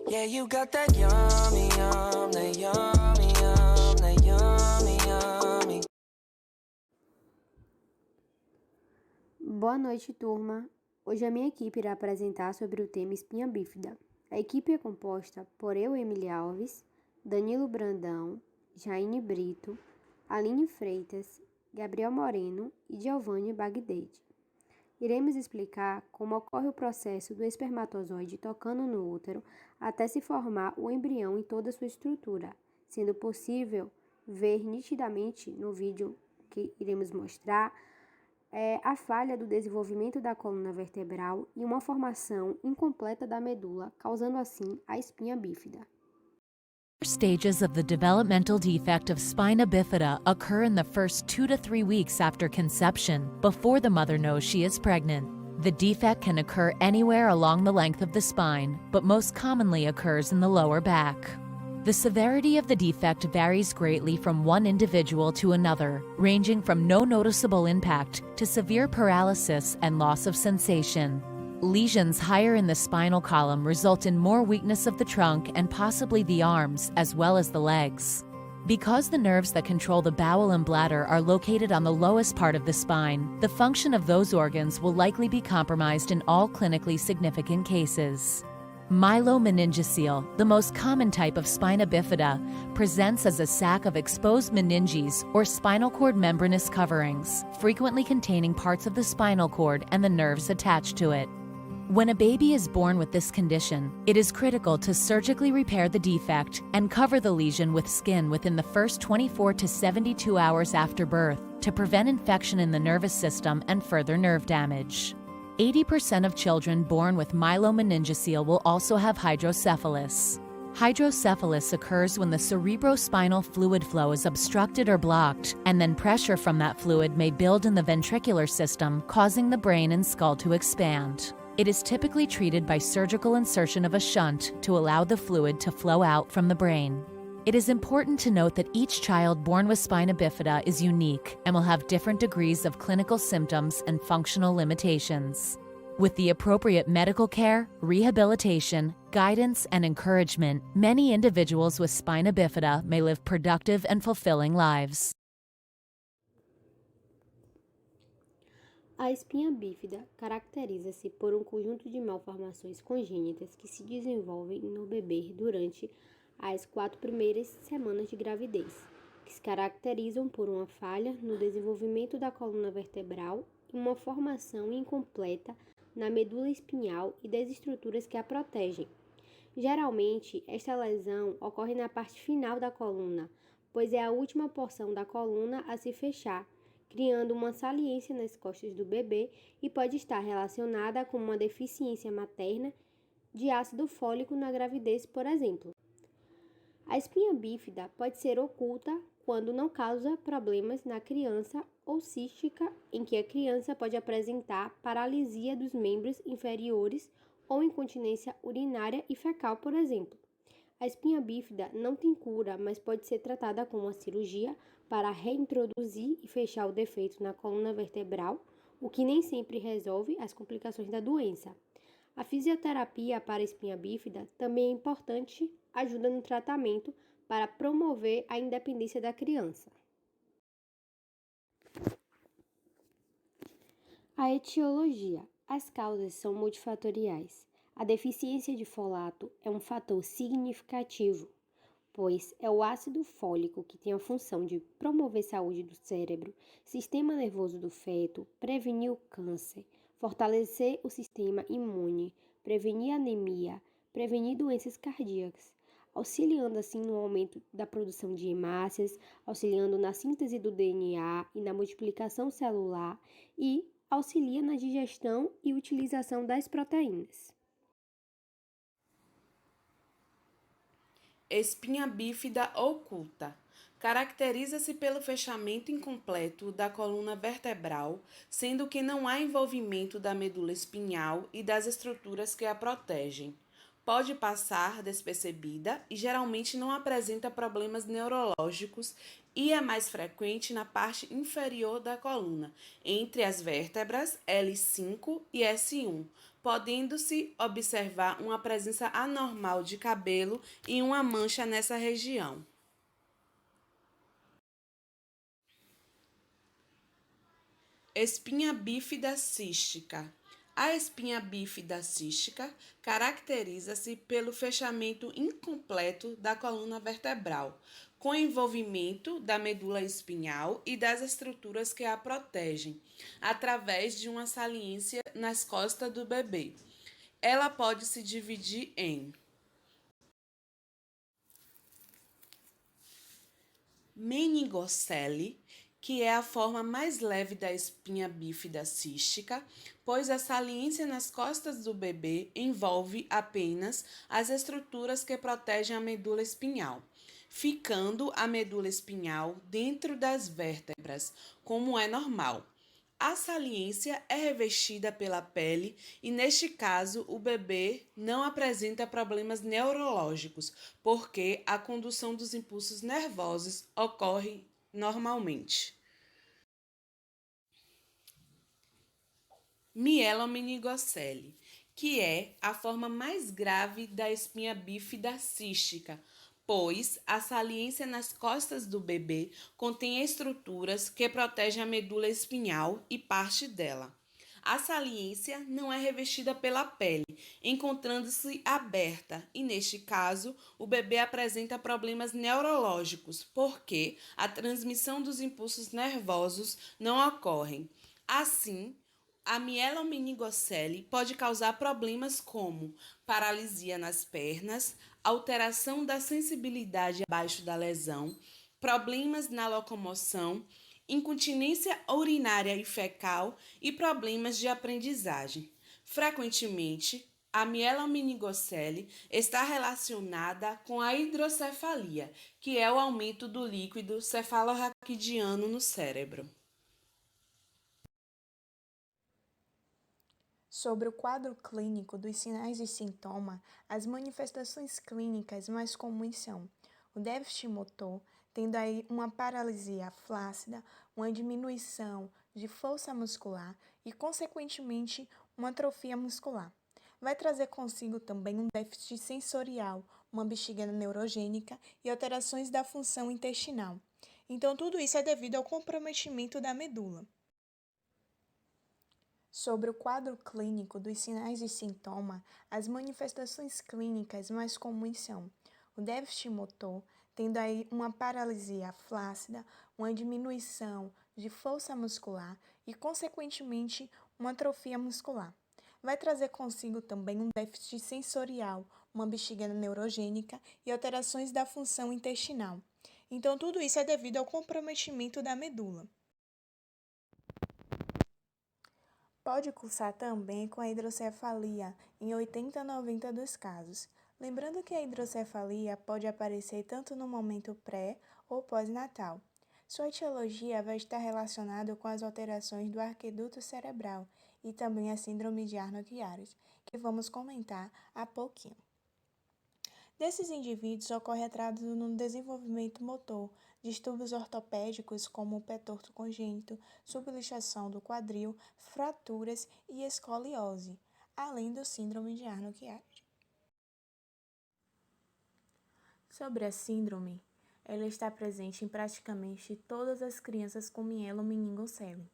Yeah, you got that yummy, yum, that yummy, yum, that yummy, yummy. Boa noite, turma. Hoje a minha equipe irá apresentar sobre o tema espinha bífida. A equipe é composta por eu, Emily Alves, Danilo Brandão, Jaine Brito, Aline Freitas, Gabriel Moreno e Giovanni Bagdade. Iremos explicar como ocorre o processo do espermatozoide tocando no útero até se formar o embrião em toda sua estrutura, sendo possível ver nitidamente no vídeo que iremos mostrar a falha do desenvolvimento da coluna vertebral e uma formação incompleta da medula, causando assim a espinha bífida. Stages of the developmental defect of spina bifida occur in the first 2 to 3 weeks after conception, before the mother knows she is pregnant. The defect can occur anywhere along the length of the spine, but most commonly occurs in the lower back. The severity of the defect varies greatly from one individual to another, ranging from no noticeable impact to severe paralysis and loss of sensation. Lesions higher in the spinal column result in more weakness of the trunk and possibly the arms, as well as the legs. Because the nerves that control the bowel and bladder are located on the lowest part of the spine, the function of those organs will likely be compromised in all clinically significant cases. Myelomeningocele, the most common type of spina bifida, presents as a sac of exposed meninges or spinal cord membranous coverings, frequently containing parts of the spinal cord and the nerves attached to it. When a baby is born with this condition, it is critical to surgically repair the defect and cover the lesion with skin within the first 24 to 72 hours after birth to prevent infection in the nervous system and further nerve damage. 80% of children born with myelomeningocele will also have hydrocephalus. Hydrocephalus occurs when the cerebrospinal fluid flow is obstructed or blocked, and then pressure from that fluid may build in the ventricular system, causing the brain and skull to expand. It is typically treated by surgical insertion of a shunt to allow the fluid to flow out from the brain. It is important to note that each child born with spina bifida is unique and will have different degrees of clinical symptoms and functional limitations. With the appropriate medical care, rehabilitation, guidance, and encouragement, many individuals with spina bifida may live productive and fulfilling lives. A espinha bífida caracteriza-se por um conjunto de malformações congênitas que se desenvolvem no bebê durante as 4 primeiras semanas de gravidez, que se caracterizam por uma falha no desenvolvimento da coluna vertebral e uma formação incompleta na medula espinhal e das estruturas que a protegem. Geralmente, esta lesão ocorre na parte final da coluna, pois é a última porção da coluna a se fechar, criando uma saliência nas costas do bebê e pode estar relacionada com uma deficiência materna de ácido fólico na gravidez, por exemplo. A espinha bífida pode ser oculta quando não causa problemas na criança ou cística, em que a criança pode apresentar paralisia dos membros inferiores ou incontinência urinária e fecal, por exemplo. A espinha bífida não tem cura, mas pode ser tratada com uma cirurgia para reintroduzir e fechar o defeito na coluna vertebral, o que nem sempre resolve as complicações da doença. A fisioterapia para a espinha bífida também é importante, ajuda no tratamento para promover a independência da criança. A etiologia. As causas são multifatoriais. A deficiência de folato é um fator significativo, pois é o ácido fólico que tem a função de promover saúde do cérebro, sistema nervoso do feto, prevenir o câncer, fortalecer o sistema imune, prevenir anemia, prevenir doenças cardíacas, auxiliando assim no aumento da produção de hemácias, auxiliando na síntese do DNA e na multiplicação celular e auxilia na digestão e utilização das proteínas. Espinha bífida oculta. Caracteriza-se pelo fechamento incompleto da coluna vertebral, sendo que não há envolvimento da medula espinhal e das estruturas que a protegem. Pode passar despercebida e geralmente não apresenta problemas neurológicos e é mais frequente na parte inferior da coluna, entre as vértebras L5 e S1, podendo-se observar uma presença anormal de cabelo e uma mancha nessa região. Espinha bífida cística. A espinha bífida cística caracteriza-se pelo fechamento incompleto da coluna vertebral, com envolvimento da medula espinhal e das estruturas que a protegem, através de uma saliência nas costas do bebê. Ela pode se dividir em meningocele, que é a forma mais leve da espinha bífida cística, pois a saliência nas costas do bebê envolve apenas as estruturas que protegem a medula espinhal, ficando a medula espinhal dentro das vértebras, como é normal. A saliência é revestida pela pele e, neste caso, o bebê não apresenta problemas neurológicos, porque a condução dos impulsos nervosos ocorre normalmente. Mielomeningocele, que é a forma mais grave da espinha bífida cística, pois a saliência nas costas do bebê contém estruturas que protegem a medula espinhal e parte dela. A saliência não é revestida pela pele, encontrando-se aberta, e neste caso, o bebê apresenta problemas neurológicos, porque a transmissão dos impulsos nervosos não ocorre. Assim, a mielomeningocele pode causar problemas como paralisia nas pernas, alteração da sensibilidade abaixo da lesão, problemas na locomoção, incontinência urinária e fecal e problemas de aprendizagem. Frequentemente, a mielomeningocele está relacionada com a hidrocefalia, que é o aumento do líquido cefalorraquidiano no cérebro. Sobre o quadro clínico dos sinais e sintomas, as manifestações clínicas mais comuns são o déficit motor, tendo aí uma paralisia flácida, uma diminuição de força muscular e, consequentemente, uma atrofia muscular. Vai trazer consigo também um déficit sensorial, uma bexiga neurogênica e alterações da função intestinal. Então, tudo isso é devido ao comprometimento da medula. Sobre o quadro clínico dos sinais e sintomas, as manifestações clínicas mais comuns são o déficit motor, tendo aí uma paralisia flácida, uma diminuição de força muscular e, consequentemente, uma atrofia muscular. Vai trazer consigo também um déficit sensorial, uma bexiga neurogênica e alterações da função intestinal. Então, tudo isso é devido ao comprometimento da medula. Pode cursar também com a hidrocefalia, em 80 a 90 dos casos. Lembrando que a hidrocefalia pode aparecer tanto no momento pré ou pós-natal. Sua etiologia vai estar relacionada com as alterações do arqueduto cerebral e também a síndrome de Arnold-Chiari, que vamos comentar há pouquinho. Desses indivíduos ocorre atraso no desenvolvimento motor, distúrbios ortopédicos como o pé torto congênito, subluxação do quadril, fraturas e escoliose, além do síndrome de Arnold-Chiari. Sobre a síndrome, ela está presente em praticamente todas as crianças com mielomeningocele.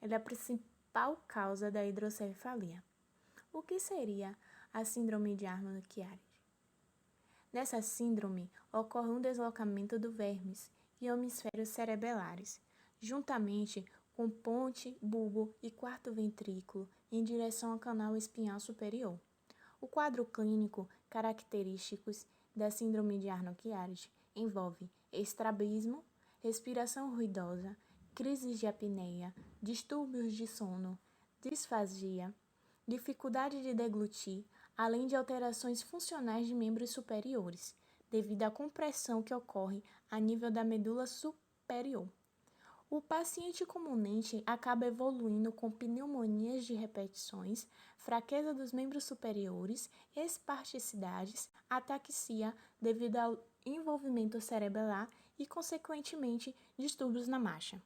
Ela é a principal causa da hidrocefalia. O que seria a síndrome de Arnold-Chiari? Nessa síndrome, ocorre um deslocamento do vermes e hemisférios cerebelares, juntamente com ponte, bulbo e quarto ventrículo em direção ao canal espinhal superior. O quadro clínico característicos da síndrome de Arnold-Chiari envolve estrabismo, respiração ruidosa, crises de apneia, distúrbios de sono, disfagia, dificuldade de deglutir, além de alterações funcionais de membros superiores, devido à compressão que ocorre a nível da medula superior. O paciente comumente acaba evoluindo com pneumonias de repetições, fraqueza dos membros superiores, espasticidades, ataxia devido ao envolvimento cerebelar e, consequentemente, distúrbios na marcha.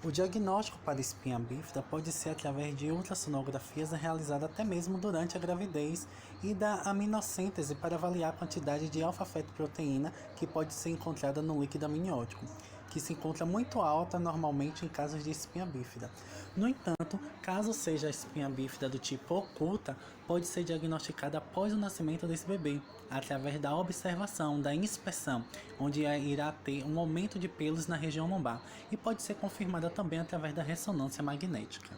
O diagnóstico para espinha bífida pode ser através de ultrassonografias realizadas até mesmo durante a gravidez e da aminocêntese para avaliar a quantidade de alfa-fetoproteína que pode ser encontrada no líquido amniótico, que se encontra muito alta normalmente em casos de espinha bífida. No entanto, caso seja a espinha bífida do tipo oculta, pode ser diagnosticada após o nascimento desse bebê, através da observação, da inspeção, onde irá ter um aumento de pelos na região lombar, e pode ser confirmada também através da ressonância magnética.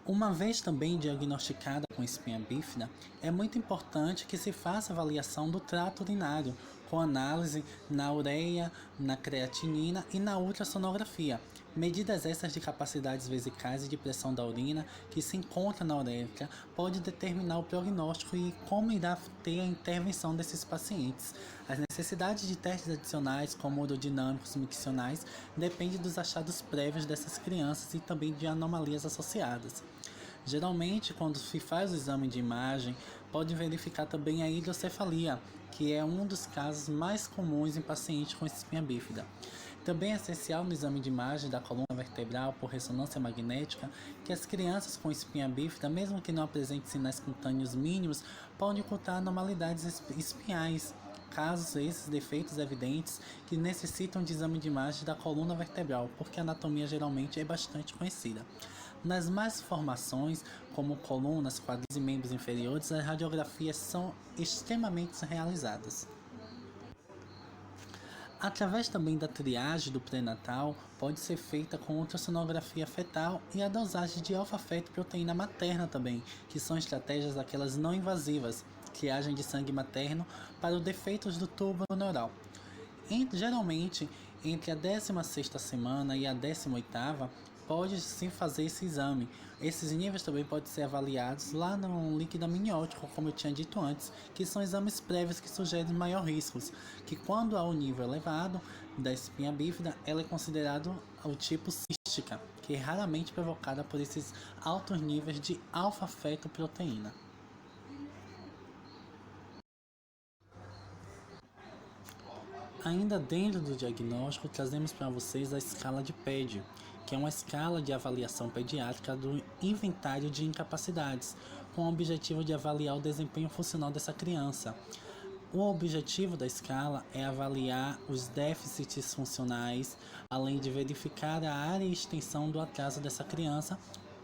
Uma vez também diagnosticada com espinha bífida, é muito importante que se faça avaliação do trato urinário, com análise na ureia, na creatinina e na ultrassonografia. Medidas essas de capacidades vesicais e de pressão da urina que se encontra na uretra pode determinar o prognóstico e como irá ter a intervenção desses pacientes. As necessidades de testes adicionais, como urodinâmicos miccionais, dependem dos achados prévios dessas crianças e também de anomalias associadas. Geralmente, quando se faz o exame de imagem, pode verificar também a hidrocefalia, que é um dos casos mais comuns em pacientes com espinha bífida. Também é essencial no exame de imagem da coluna vertebral por ressonância magnética que as crianças com espinha bífida, mesmo que não apresentem sinais cutâneos mínimos, podem ocultar anormalidades espinhais, casos esses defeitos evidentes que necessitam de exame de imagem da coluna vertebral, porque a anatomia geralmente é bastante conhecida. Nas mais formações, como colunas, quadris e membros inferiores, as radiografias são extremamente realizadas. Através também da triagem do pré-natal, pode ser feita com ultrassonografia fetal e a dosagem de alfa-fetoproteína materna também, que são estratégias daquelas não invasivas, que agem de sangue materno para os defeitos do tubo neural. Geralmente, entre a 16ª semana e a 18ª, pode-se fazer esse exame. Esses níveis também podem ser avaliados lá no líquido amniótico, como eu tinha dito antes, que são exames prévios que sugerem maior riscos, que quando há um nível elevado da espinha bífida, ela é considerada o tipo cística, que é raramente provocada por esses altos níveis de alfa-fetoproteína. Ainda dentro do diagnóstico, trazemos para vocês a escala de PED, que é uma escala de avaliação pediátrica do inventário de incapacidades, com o objetivo de avaliar o desempenho funcional dessa criança. O objetivo da escala é avaliar os déficits funcionais, além de verificar a área e extensão do atraso dessa criança,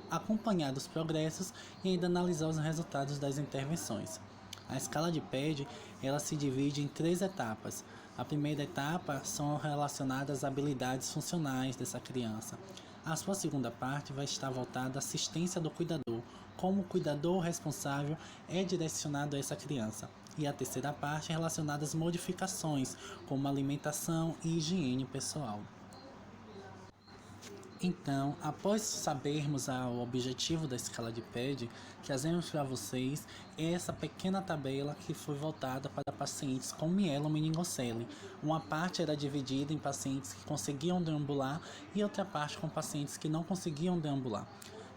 acompanhar os progressos e ainda analisar os resultados das intervenções. A escala de PED, ela se divide em 3 etapas. A primeira etapa são relacionadas às habilidades funcionais dessa criança. A sua segunda parte vai estar voltada à assistência do cuidador, como o cuidador responsável é direcionado a essa criança. E a terceira parte é relacionada às modificações, como alimentação e higiene pessoal. Então, após sabermos o objetivo da escala de PED, trazemos para vocês essa pequena tabela que foi voltada para pacientes com mielomeningocele. Uma parte era dividida em pacientes que conseguiam deambular e outra parte com pacientes que não conseguiam deambular.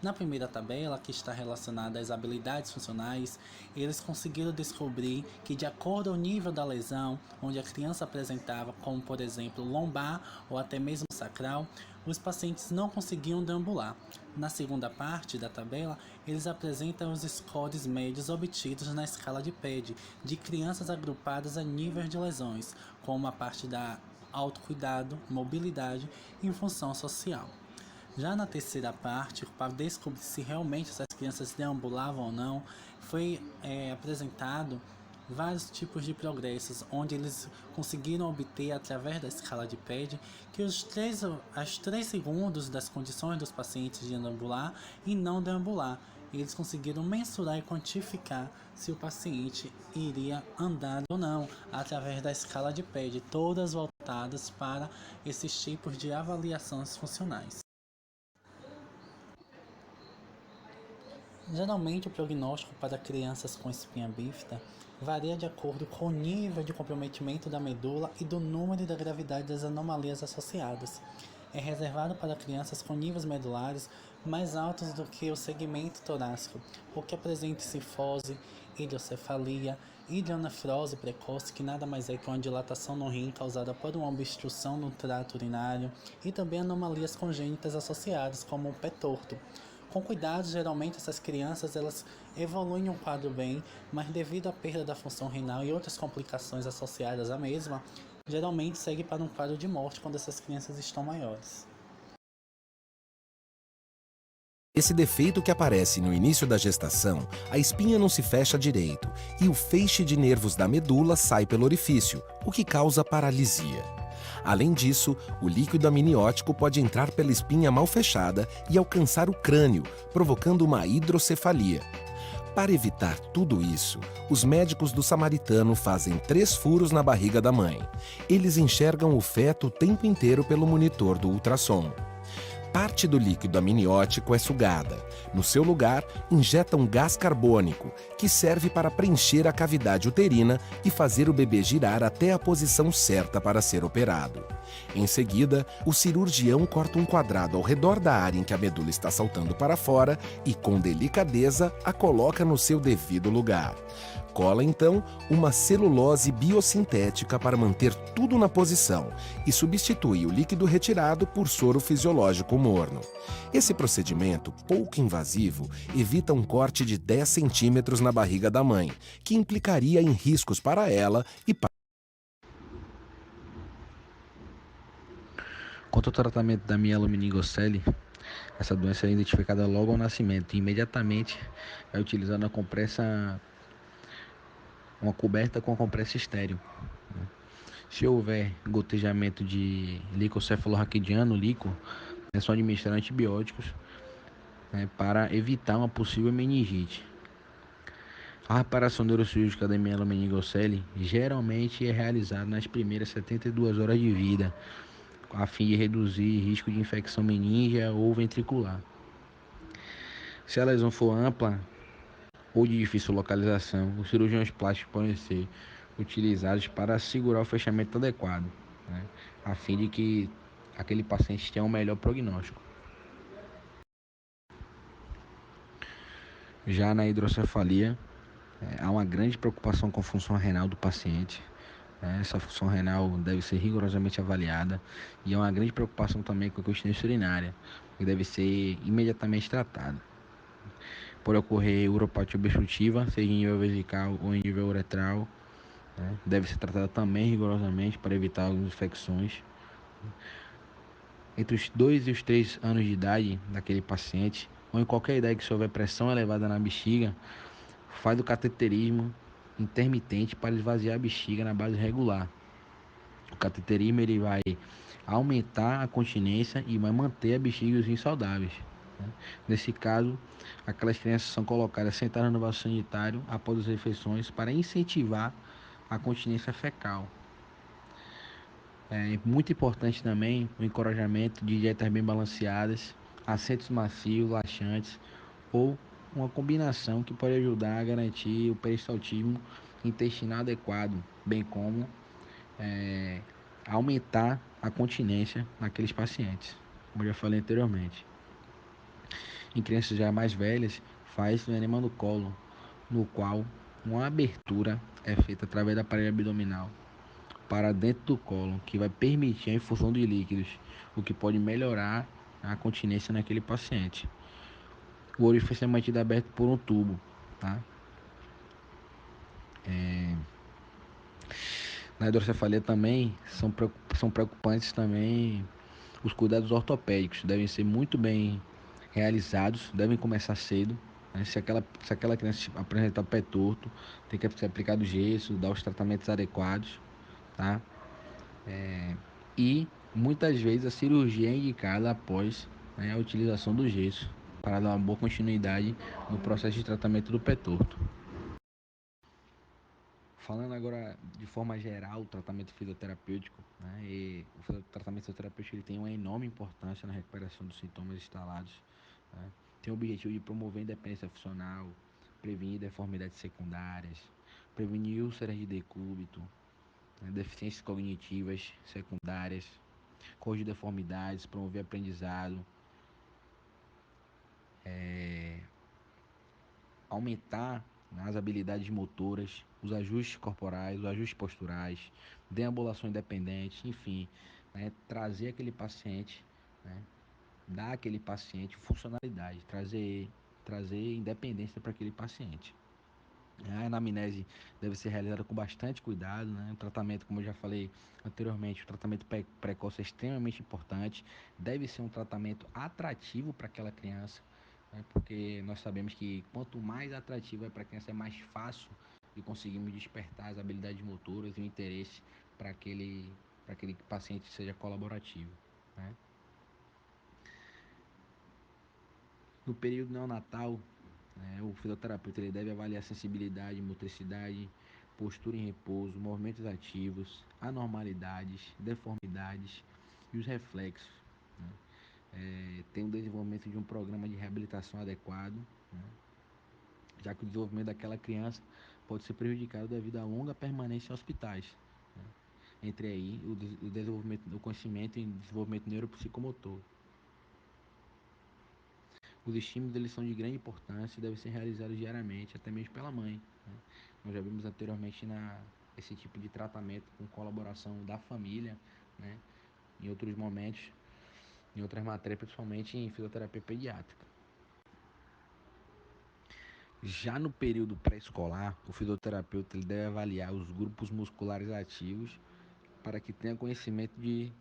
Na primeira tabela, que está relacionada às habilidades funcionais, eles conseguiram descobrir que, de acordo ao nível da lesão, onde a criança apresentava, como por exemplo lombar ou até mesmo sacral, os pacientes não conseguiam deambular. Na segunda parte da tabela, eles apresentam os scores médios obtidos na escala de PED, de crianças agrupadas a níveis de lesões, como a parte da autocuidado, mobilidade e função social. Já na terceira parte, para descobrir se realmente essas crianças deambulavam ou não, foi apresentado vários tipos de progressos, onde eles conseguiram obter, através da escala de PED, que os 3 segundos das condições dos pacientes de deambular e não deambular. Eles conseguiram mensurar e quantificar se o paciente iria andar ou não, através da escala de PED, todas voltadas para esses tipos de avaliações funcionais. Geralmente, o prognóstico para crianças com espinha bífida varia de acordo com o nível de comprometimento da medula e do número e da gravidade das anomalias associadas. é reservado para crianças com níveis medulares mais altos do que o segmento torácico, o que apresenta cifose, hidrocefalia, hidronefrose precoce, que nada mais é que uma dilatação no rim causada por uma obstrução no trato urinário, e também anomalias congênitas associadas, como o pé torto. Com cuidado, geralmente essas crianças elas evoluem em um quadro bem, mas devido à perda da função renal e outras complicações associadas à mesma, geralmente segue para um quadro de morte quando essas crianças estão maiores. Esse defeito que aparece no início da gestação, a espinha não se fecha direito e o feixe de nervos da medula sai pelo orifício, o que causa paralisia. Além disso, o líquido amniótico pode entrar pela espinha mal fechada e alcançar o crânio, provocando uma hidrocefalia. Para evitar tudo isso, os médicos do Samaritano fazem 3 furos na barriga da mãe. Eles enxergam o feto o tempo inteiro pelo monitor do ultrassom. Parte do líquido amniótico é sugada. No seu lugar, injetam gás carbônico, que serve para preencher a cavidade uterina e fazer o bebê girar até a posição certa para ser operado. Em seguida, o cirurgião corta um quadrado ao redor da área em que a medula está saltando para fora e, com delicadeza, a coloca no seu devido lugar. Cola então uma celulose biosintética para manter tudo na posição e substitui o líquido retirado por soro fisiológico morno. Esse procedimento, pouco invasivo, evita um corte de 10 centímetros na barriga da mãe, que implicaria em riscos para ela e para... Quanto ao tratamento da mielomeningocele, essa doença é identificada logo ao nascimento e imediatamente é utilizada uma coberta com a compressa estéril. Se houver gotejamento de líquido cefalorraquidiano, líquido, é só administrar antibióticos, para evitar uma possível meningite. A reparação neurocirúrgica da mielomeningocele geralmente é realizada nas primeiras 72 horas de vida, a fim de reduzir risco de infecção meníngea ou ventricular. Se a lesão for ampla ou de difícil localização, os cirurgiões plásticos podem ser utilizados para assegurar o fechamento adequado, a fim de que aquele paciente tenha um melhor prognóstico. Já na hidrocefalia, há uma grande preocupação com a função renal do paciente. Essa função renal deve ser rigorosamente avaliada e há uma grande preocupação também com a continência urinária, que deve ser imediatamente tratada. Pode ocorrer uropatia obstrutiva, seja em nível vesical ou em nível uretral. Deve ser tratada também rigorosamente para evitar algumas infecções. Entre os 2 e os 3 anos de idade daquele paciente, ou em qualquer idade que se houver pressão elevada na bexiga, faz o cateterismo intermitente para esvaziar a bexiga na base regular. O cateterismo ele vai aumentar a continência e vai manter a bexiga e os rins saudáveis. Nesse caso, aquelas crianças são colocadas sentadas no vaso sanitário após as refeições para incentivar a continência fecal. É muito importante também o encorajamento de dietas bem balanceadas, assentos macios, laxantes ou uma combinação que pode ajudar a garantir o peristaltismo intestinal adequado, bem como aumentar a continência naqueles pacientes, como eu já falei anteriormente. Em crianças já mais velhas, faz o enema no colo, no qual uma abertura é feita através da parede abdominal para dentro do colo, que vai permitir a infusão de líquidos, o que pode melhorar a continência naquele paciente. O orifício é mantido aberto por um tubo, tá? Na hidrocefalia também são preocupantes também os cuidados ortopédicos, devem ser muito bem realizados, devem começar cedo. Se aquela criança apresentar pé torto, tem que ser aplicado gesso, dar os tratamentos adequados, tá? E muitas vezes a cirurgia é indicada após a utilização do gesso para dar uma boa continuidade no processo de tratamento do pé torto. Falando agora de forma geral, o tratamento fisioterapêutico, e o tratamento fisioterapêutico ele tem uma enorme importância na recuperação dos sintomas instalados. Tem o objetivo de promover a independência funcional, prevenir deformidades secundárias, prevenir úlceras de decúbito, deficiências cognitivas secundárias, corrigir deformidades, promover aprendizado, aumentar as habilidades motoras, os ajustes corporais, os ajustes posturais, deambulação independente, enfim, né, trazer aquele paciente, né, dar àquele paciente funcionalidade, trazer independência para aquele paciente. A anamnese deve ser realizada com bastante cuidado, né? O tratamento, como eu já falei anteriormente, o tratamento precoce é extremamente importante, deve ser um tratamento atrativo para aquela criança, né? Porque nós sabemos que quanto mais atrativo é para a criança, é mais fácil de conseguirmos despertar as habilidades motoras e o interesse para aquele paciente seja colaborativo, né? No período neonatal, o fisioterapeuta ele deve avaliar sensibilidade, motricidade, postura em repouso, movimentos ativos, anormalidades, deformidades e os reflexos, né? Tem o desenvolvimento de um programa de reabilitação adequado, né? Já que o desenvolvimento daquela criança pode ser prejudicado devido à longa permanência em hospitais, né? Entre aí o desenvolvimento do conhecimento e desenvolvimento neuropsicomotor. Os estímulos eles são de grande importância e devem ser realizados diariamente, até mesmo pela mãe, né? Nós já vimos anteriormente esse tipo de tratamento com colaboração da família, né? Em outros momentos, em outras matérias, principalmente em fisioterapia pediátrica. Já no período pré-escolar, o fisioterapeuta ele deve avaliar os grupos musculares ativos para que tenha conhecimento de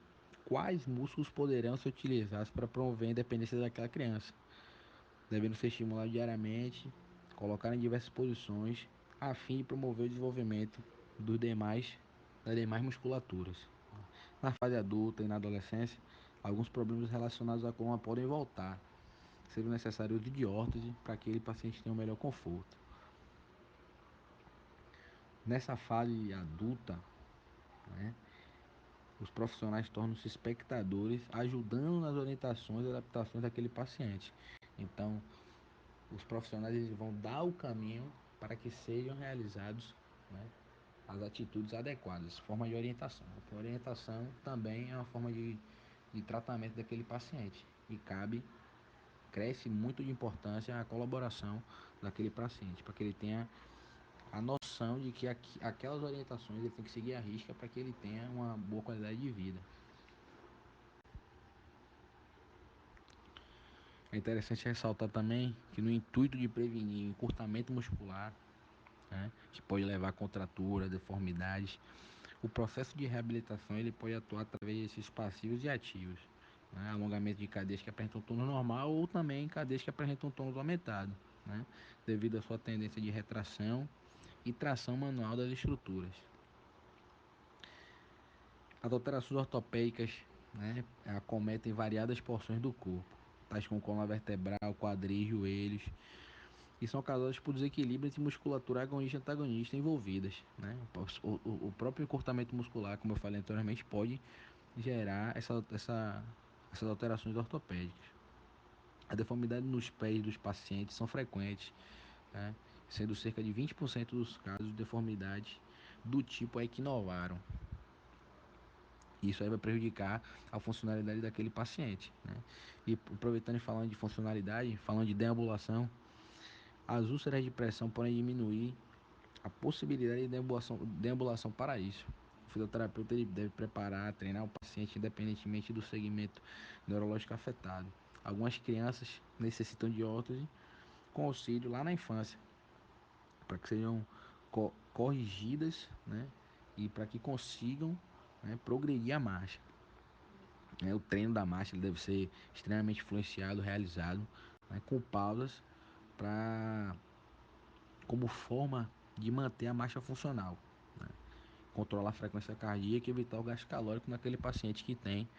quais músculos poderão ser utilizados para promover a independência daquela criança, devendo ser estimulado diariamente, colocar em diversas posições, a fim de promover o desenvolvimento das demais musculaturas. Na fase adulta e na adolescência, alguns problemas relacionados à coluna podem voltar, sendo necessário o uso de órtese para que aquele paciente tenha um melhor conforto. Nessa fase adulta, né, os profissionais tornam-se espectadores, ajudando nas orientações e adaptações daquele paciente. Então, os profissionais eles vão dar o caminho para que sejam realizados, né, as atitudes adequadas, forma de orientação. A orientação também é uma forma de tratamento daquele paciente e cresce muito de importância a colaboração daquele paciente, para que ele tenha a noção de que aquelas orientações ele tem que seguir à risca para que ele tenha uma boa qualidade de vida. É interessante ressaltar também que no intuito de prevenir encurtamento muscular, né, que pode levar a contratura, deformidades, o processo de reabilitação ele pode atuar através desses passivos e ativos, né, alongamento de cadeias que apresentam um tônus normal ou também cadeias que apresentam um tônus aumentado, né, devido à sua tendência de retração e tração manual das estruturas. As alterações ortopédicas, né, acometem variadas porções do corpo, tais como coluna vertebral, quadris, joelhos, e são causadas por desequilíbrio entre musculatura agonista e antagonista envolvidas, né? O próprio encurtamento muscular, como eu falei anteriormente, pode gerar essas alterações ortopédicas. A deformidade nos pés dos pacientes são frequentes, né, sendo cerca de 20% dos casos de deformidade do tipo equinovarum. Isso aí vai prejudicar a funcionalidade daquele paciente, né? E aproveitando e falando de funcionalidade, falando de deambulação, as úlceras de pressão podem diminuir a possibilidade de deambulação para isso. O fisioterapeuta ele deve preparar, treinar o paciente independentemente do segmento neurológico afetado. Algumas crianças necessitam de órtese com auxílio lá na infância, para que sejam corrigidas, né, e para que consigam, né, progredir a marcha. O treino da marcha ele deve ser extremamente influenciado, realizado, né, com pausas como forma de manter a marcha funcional, né, controlar a frequência cardíaca e evitar o gasto calórico naquele paciente que tem,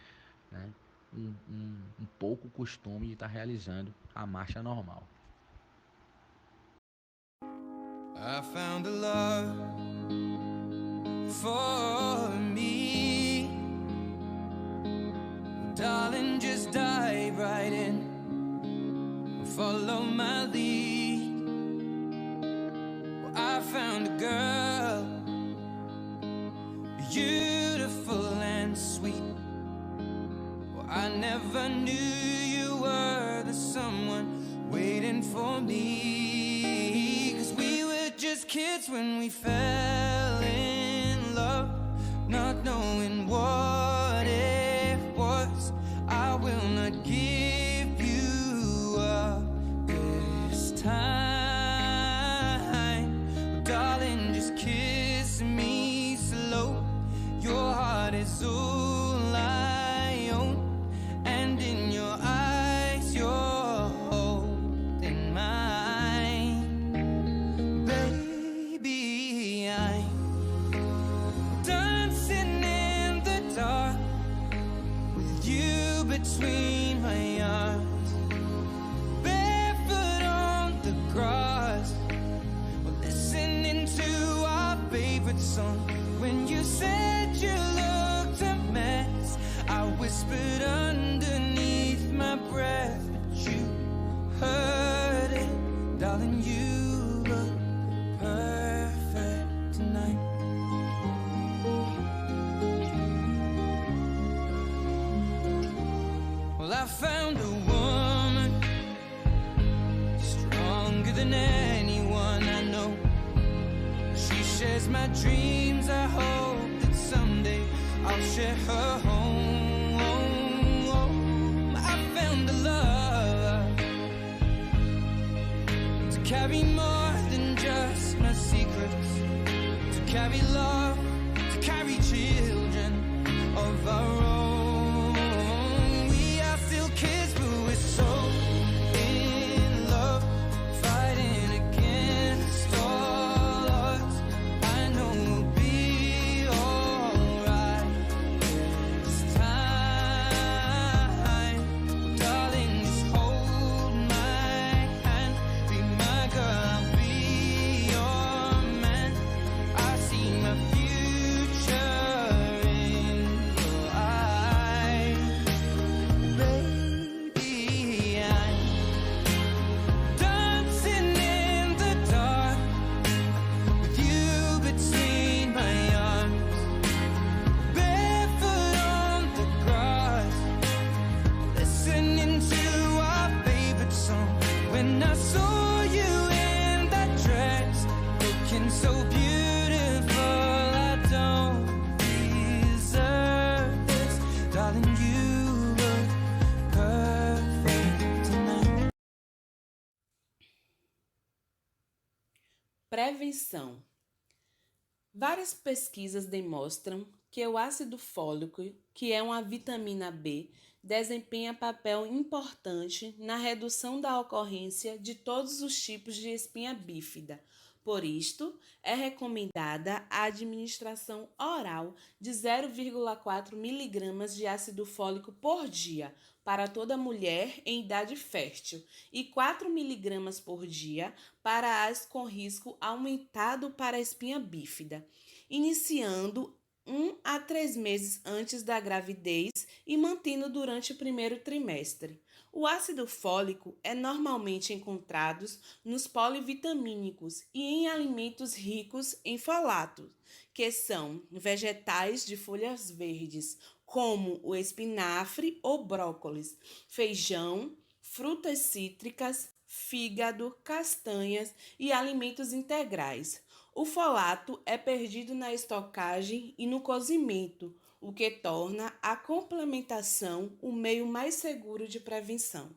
né, um pouco costume de estar realizando a marcha normal. I found a love for me. Darling, just dive right in, follow my lead. Well, I found a girl, beautiful and sweet. never knew you were the someone waiting for me. 'Cause we were just kids when we fell in love, not knowing what it was. I will not give you up this time. Darling, just kiss me slow. Your heart is all I own, and in your eyes you're holding mine. Baby, I'm dancing in the dark with you between my arms, barefoot on the grass, we're listening to our favorite song. When you said you looked a mess, I whispered underneath my breath, but you heard it. Darling, you look perfect tonight. Well, I found a woman stronger than anyone I know. She shares my dreams. I hope that someday I'll share her home. I found a love to carry more than just my secrets, to carry love, to carry children of our own. We are still kids, but we're so in love, fighting against all odds. I know we'll be alright this time. Darling, just hold my hand, be my girl, I'll be your man. I see my future in your eyes. Baby, I'm dancing in the dark with you between my arms, barefoot on the grass, listening to our favorite song. When I saw you in that dress, looking so beautiful, I don't deserve this. Darling, you look perfect tonight. Prevenção. Várias pesquisas demonstram que o ácido fólico, que é uma vitamina B, desempenha papel importante na redução da ocorrência de todos os tipos de espinha bífida. Por isto, é recomendada a administração oral de 0,4 mg de ácido fólico por dia para toda mulher em idade fértil e 4 mg por dia para as com risco aumentado para a espinha bífida, iniciando 1 a 3 meses antes da gravidez e mantendo durante o primeiro trimestre. O ácido fólico é normalmente encontrado nos polivitamínicos e em alimentos ricos em folato, que são vegetais de folhas verdes, como o espinafre ou brócolis, feijão, frutas cítricas, fígado, castanhas e alimentos integrais. O folato é perdido na estocagem e no cozimento, o que torna a complementação o meio mais seguro de prevenção.